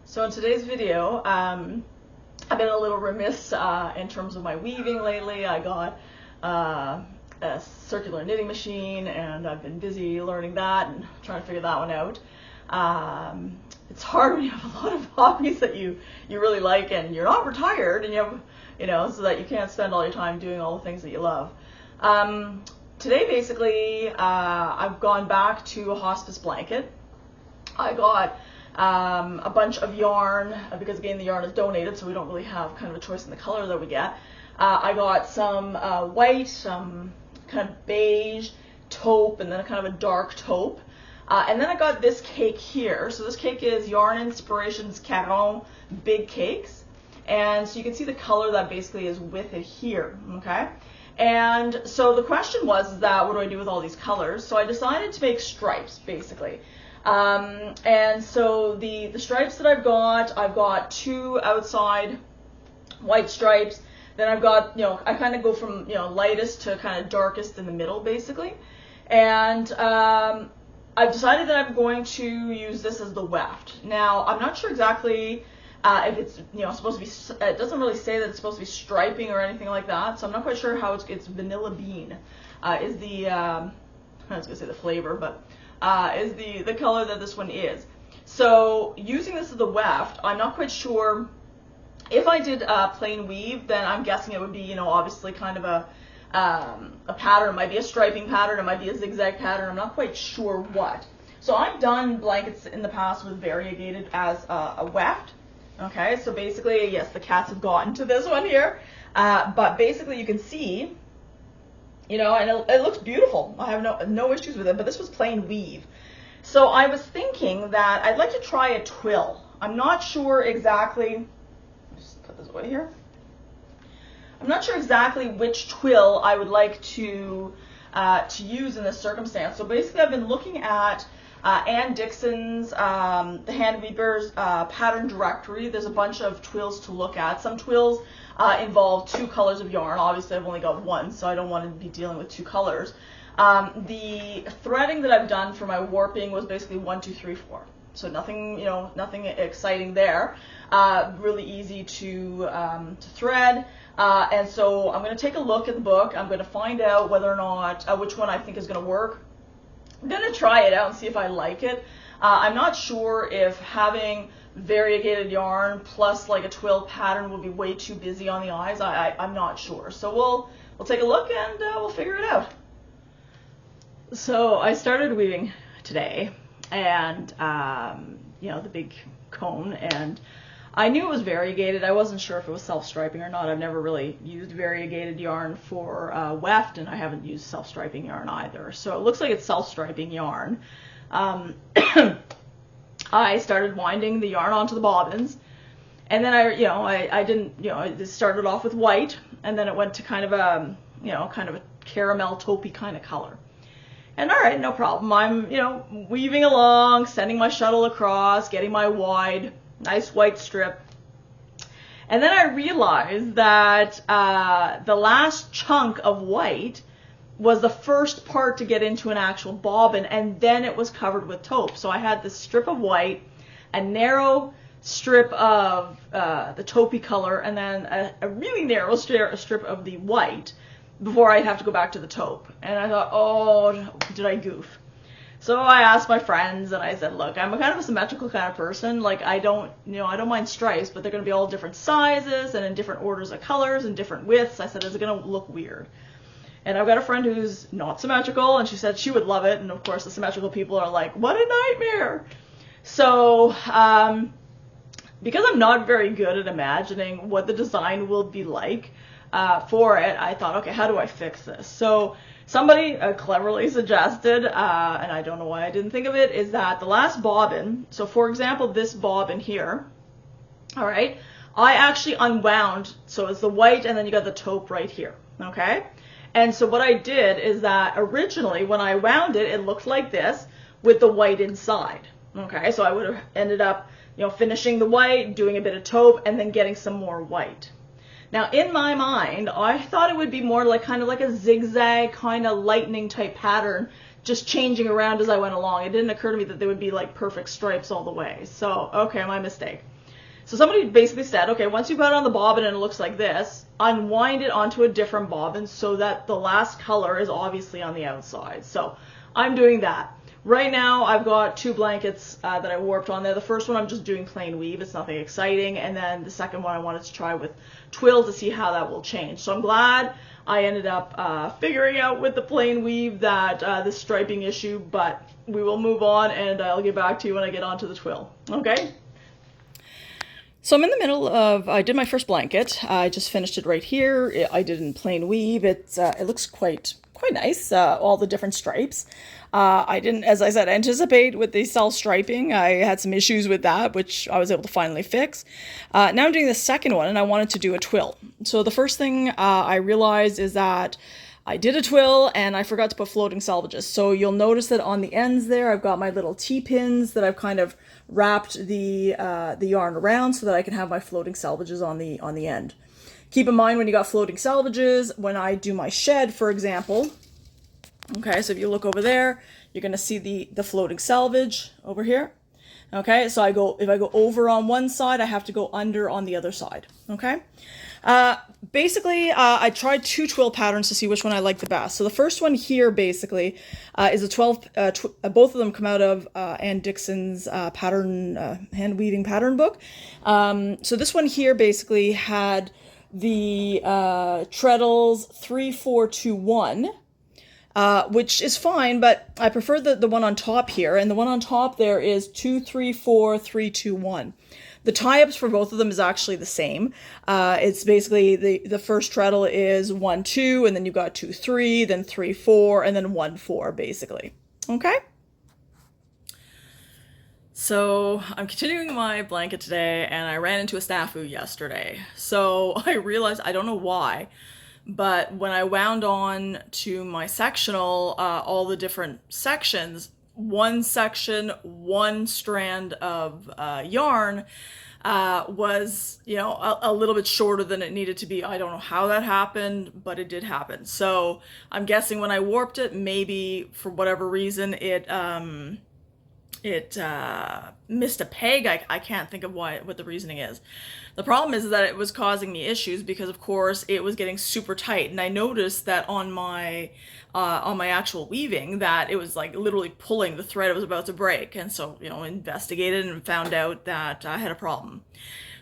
So in today's video, I've been a little remiss in terms of my weaving lately. I got a circular knitting machine and I've been busy learning that and trying to figure that one out. It's hard when you have a lot of hobbies that you really like and you're not retired and you have, so that you can't spend all your time doing all the things that you love. Today basically, I've gone back to a hospice blanket. I got a bunch of yarn, because again the yarn is donated, so we don't really have kind of a choice in the color that we get. I got some white, some kind of beige taupe, and then a kind of a dark taupe. And then I got this cake here. So this cake is Yarn Inspirations Caron Big Cakes. And so you can see the color that basically is with it here, okay? And so the question was that what do I do with all these colors? So I decided to make stripes, basically. And so the stripes that I've got two outside white stripes. Then I've got, I kind of go from, lightest to kind of darkest in the middle, basically. And I've decided that I'm going to use this as the weft. Now, I'm not sure exactly if it's, supposed to be, it doesn't really say that it's supposed to be striping or anything like that. So I'm not quite sure how it's vanilla bean is the, I was going to say the flavor, but is the color that this one is. So using this as the weft, I'm not quite sure. If I did plain weave, then I'm guessing it would be, obviously kind of a pattern. It might be a striping pattern, it might be a zigzag pattern, I'm not quite sure what. So I've done blankets in the past with variegated as a weft. Okay, so basically, yes, the cats have gotten to this one here, but basically you can see, and it looks beautiful. I have no issues with it, but this was plain weave. So I was thinking that I'd like to try a twill. I'm not sure exactly, just put this away here. I'm not sure exactly which twill I would like to use in this circumstance. So basically I've been looking at Ann Dixon's, the Hand Weaver's pattern directory. There's a bunch of twills to look at. Some twills involve two colors of yarn. Obviously I've only got one, so I don't want to be dealing with two colors. The threading that I've done for my warping was basically 1, 2, 3, 4. So nothing, nothing exciting there. Really easy to thread. And so I'm going to take a look at the book. I'm going to find out whether or not, which one I think is going to work. I'm going to try it out and see if I like it. I'm not sure if having variegated yarn plus like a twill pattern will be way too busy on the eyes. I'm not sure. So we'll take a look and we'll figure it out. So I started weaving today, and the big cone, and I knew it was variegated. I wasn't sure if it was self-striping or not. I've never really used variegated yarn for weft, and I haven't used self-striping yarn either. So it looks like it's self-striping yarn. I started winding the yarn onto the bobbins, and then I didn't, it started off with white, and then it went to kind of a, kind of a caramel taupey kind of color. And all right, no problem. I'm, weaving along, sending my shuttle across, getting my wide, nice white strip. And then I realized that the last chunk of white was the first part to get into an actual bobbin, and then it was covered with taupe. So I had this strip of white, a narrow strip of the taupey color, and then a really narrow strip of the white before I'd have to go back to the taupe. And I thought, oh, did I goof? So I asked my friends and I said, look, I'm a kind of a symmetrical kind of person. Like I don't mind stripes, but they're going to be all different sizes and in different orders of colors and different widths. I said, is it going to look weird? And I've got a friend who's not symmetrical, and she said she would love it. And of course the symmetrical people are like, what a nightmare. So because I'm not very good at imagining what the design will be like for it, I thought, okay, how do I fix this? So somebody cleverly suggested, and I don't know why I didn't think of it, is that the last bobbin, so for example, this bobbin here, all right, I actually unwound, so it's the white and then you got the taupe right here, okay? And so what I did is that originally when I wound it, it looked like this with the white inside, okay? So I would have ended up, finishing the white, doing a bit of taupe, and then getting some more white. Now, in my mind, I thought it would be more like kind of like a zigzag kind of lightning type pattern, just changing around as I went along. It didn't occur to me that they would be like perfect stripes all the way. So, okay, my mistake. So somebody basically said, okay, once you put it on the bobbin and it looks like this, unwind it onto a different bobbin so that the last color is obviously on the outside. So I'm doing that. Right now I've got 2 blankets that I warped on there. The first one I'm just doing plain weave, it's nothing exciting, and then the second one I wanted to try with twill to see how that will change. So I'm glad I ended up figuring out with the plain weave that this striping issue, but we will move on and I'll get back to you when I get onto the twill. Okay? So I'm in the middle of, I did my first blanket. I just finished it right here. I did in plain weave. It looks quite nice, all the different stripes. I didn't, as I said, anticipate with the self-striping. I had some issues with that, which I was able to finally fix. Now I'm doing the second one, and I wanted to do a twill. So the first thing I realized is that I did a twill and I forgot to put floating selvages. So you'll notice that on the ends there, I've got my little T-pins that I've kind of wrapped the yarn around so that I can have my floating selvages on the end. Keep in mind when you got floating selvages, when I do my shed, for example, okay, so if you look over there, you're going to see the floating selvage over here. Okay, so if I go over on one side, I have to go under on the other side. Okay. Basically, I tried 2 twill patterns to see which one I like the best. So the first one here basically is a 12, both of them come out of Ann Dixon's pattern, hand weaving pattern book. So this one here basically had the treadles 3, 4, 2, 1. Which is fine, but I prefer the one on top here, and the one on top there is 2, 3, 4, 3, 2, 1. The tie-ups for both of them is actually the same. It's basically the first treadle is 1, 2, and then you've got 2, 3, then 3, 4, and then 1, 4, basically. Okay? So I'm continuing my blanket today, and I ran into a snafu yesterday. So I realized, I don't know why, but when I wound on to my sectional, all the different sections, one section, one strand of yarn was, a little bit shorter than it needed to be. I don't know how that happened, but it did happen. So I'm guessing when I warped it, maybe for whatever reason, it missed a peg. I can't think of what the reasoning is. The problem is that it was causing me issues because, of course, it was getting super tight, and I noticed that on my actual weaving that it was like literally pulling the thread. It was about to break, and so investigated and found out that I had a problem.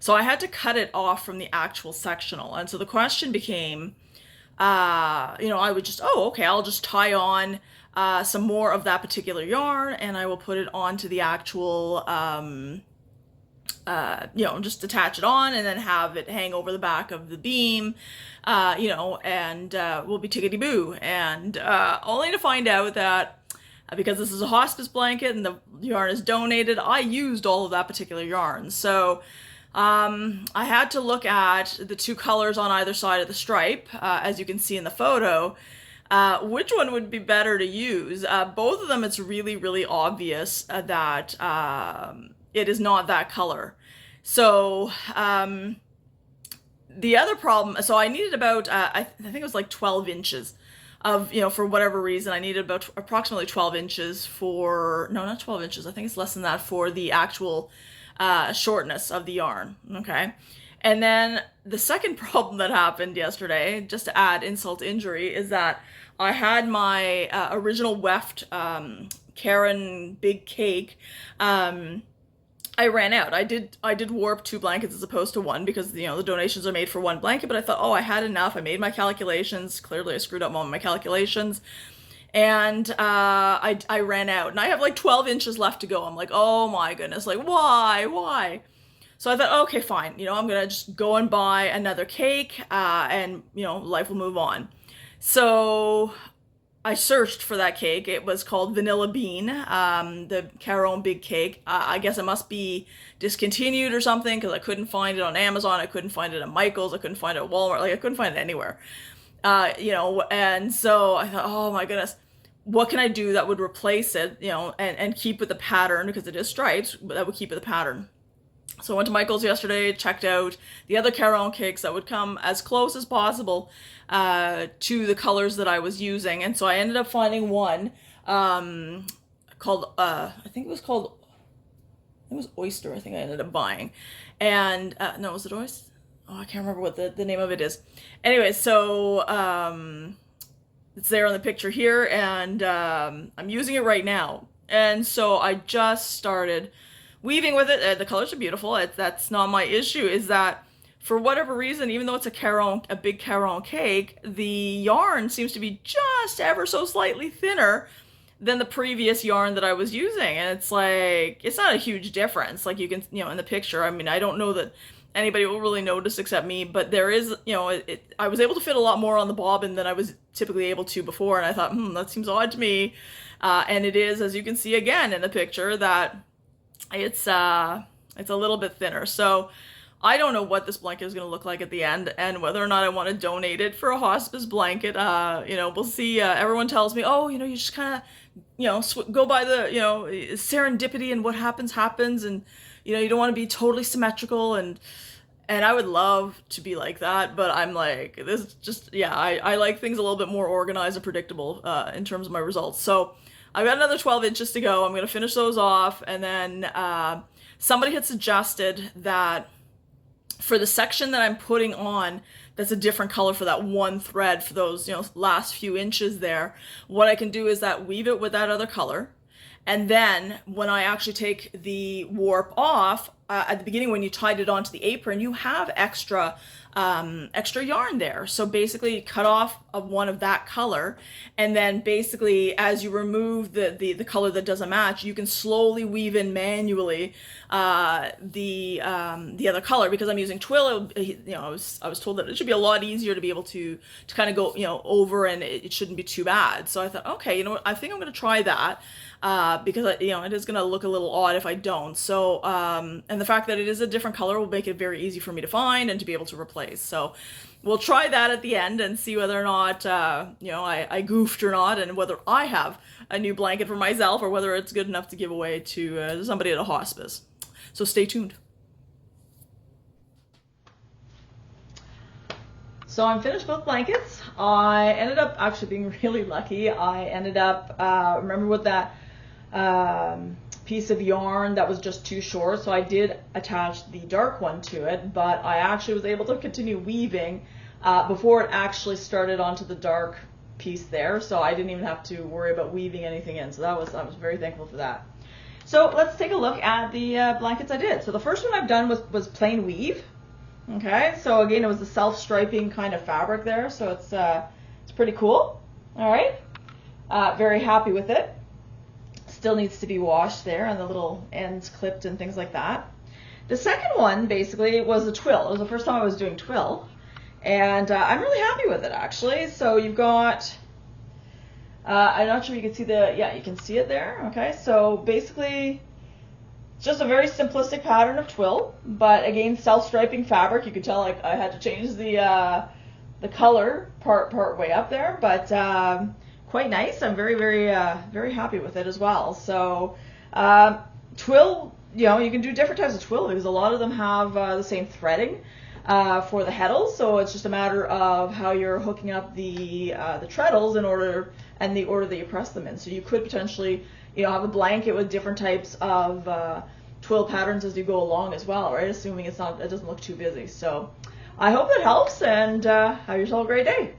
So I had to cut it off from the actual sectional, and so the question became, I would just I'll just tie on some more of that particular yarn, and I will put it onto the actual, just attach it on and then have it hang over the back of the beam, and we'll be tickety-boo. And only to find out that because this is a hospice blanket and the yarn is donated, I used all of that particular yarn. So I had to look at the 2 colors on either side of the stripe, as you can see in the photo. Which one would be better to use? Both of them, it's really, really obvious that it is not that color. So the other problem, so I needed about, I think it was like 12 inches of, for whatever reason, I needed about approximately 12 inches for, no, not 12 inches, I think it's less than that for the actual shortness of the yarn, okay? And then the second problem that happened yesterday, just to add insult to injury, is that I had my original weft Karen big cake. I ran out. I did warp 2 blankets as opposed to 1 because the donations are made for 1 blanket, but I thought, I had enough. I made my calculations. Clearly I screwed up on my calculations. And I ran out, and I have like 12 inches left to go. I'm like, oh my goodness, like why? So I thought, okay, fine, I'm gonna just go and buy another cake, and life will move on. So I searched for that cake. It was called Vanilla Bean, the Caron Big Cake. I guess it must be discontinued or something because I couldn't find it on Amazon. I couldn't find it at Michael's. I couldn't find it at Walmart. Like I couldn't find it anywhere. And so I thought, oh my goodness, what can I do that would replace it, and keep with the pattern because it is stripes, but that would keep with the pattern. So I went to Michael's yesterday, checked out the other Caron cakes that would come as close as possible to the colors that I was using. And so I ended up finding one called, I think it was called it was oyster, I think I ended up buying. And no, was it oyster? Oh, I can't remember what the name of it is. Anyway, so it's there on the picture here, and I'm using it right now. And so I just started weaving with it. The colors are beautiful. That's not my issue, is that for whatever reason, even though it's a big caron cake, the yarn seems to be just ever so slightly thinner than the previous yarn that I was using. And it's like, it's not a huge difference. Like you can, in the picture, I mean, I don't know that anybody will really notice except me, but there is, I was able to fit a lot more on the bobbin than I was typically able to before. And I thought, that seems odd to me. And it is, as you can see again in the picture, that it's a little bit thinner. So I don't know what this blanket is going to look like at the end, and whether or not I want to donate it for a hospice blanket. We'll see. Everyone tells me, oh, you just kind of, go by the, serendipity, and what happens, and, you don't want to be totally symmetrical, and I would love to be like that, but I'm like, this just, I like things a little bit more organized and predictable in terms of my results. So I've got another 12 inches to go. I'm going to finish those off, and then somebody had suggested that for the section that I'm putting on, that's a different color for that one thread, for those, last few inches there, what I can do is that weave it with that other color. And then when I actually take the warp off, at the beginning when you tied it onto the apron, you have extra yarn there. So basically cut off one of that color, and then basically as you remove the color that doesn't match, you can slowly weave in manually the other color. Because I'm using Twill, I was told that it should be a lot easier to be able to kind of go over, and it shouldn't be too bad. So I thought, okay, what, I think I'm going to try that. Because it is going to look a little odd if I don't. So, and the fact that it is a different color will make it very easy for me to find and to be able to replace. So we'll try that at the end and see whether or not, I goofed or not, and whether I have a new blanket for myself, or whether it's good enough to give away to somebody at a hospice. So stay tuned. So I'm finished both blankets. I ended up actually being really lucky. I ended up, remember with that piece of yarn that was just too short, so I did attach the dark one to it, but I actually was able to continue weaving before it actually started onto the dark piece there, so I didn't even have to worry about weaving anything in. So I was very thankful for that. So let's take a look at the blankets I did. So the first one I've done was plain weave. Okay, so again, it was the self-striping kind of fabric there, so it's pretty cool. All right, very happy with it. Still needs to be washed there, and the little ends clipped and things like that. The second one basically was a twill. It was the first time I was doing twill, and I'm really happy with it actually. So you've got, I'm not sure you can see you can see it there. Okay, so basically just a very simplistic pattern of twill, but again, self-striping fabric. You can tell like I had to change the color part way up there, but quite nice. I'm very, very, very happy with it as well. So twill, you can do different types of twill because a lot of them have the same threading for the heddles. So it's just a matter of how you're hooking up the treadles in order, and the order that you press them in. So you could potentially, have a blanket with different types of twill patterns as you go along as well, right? Assuming it doesn't look too busy. So I hope that helps, and have yourself a great day.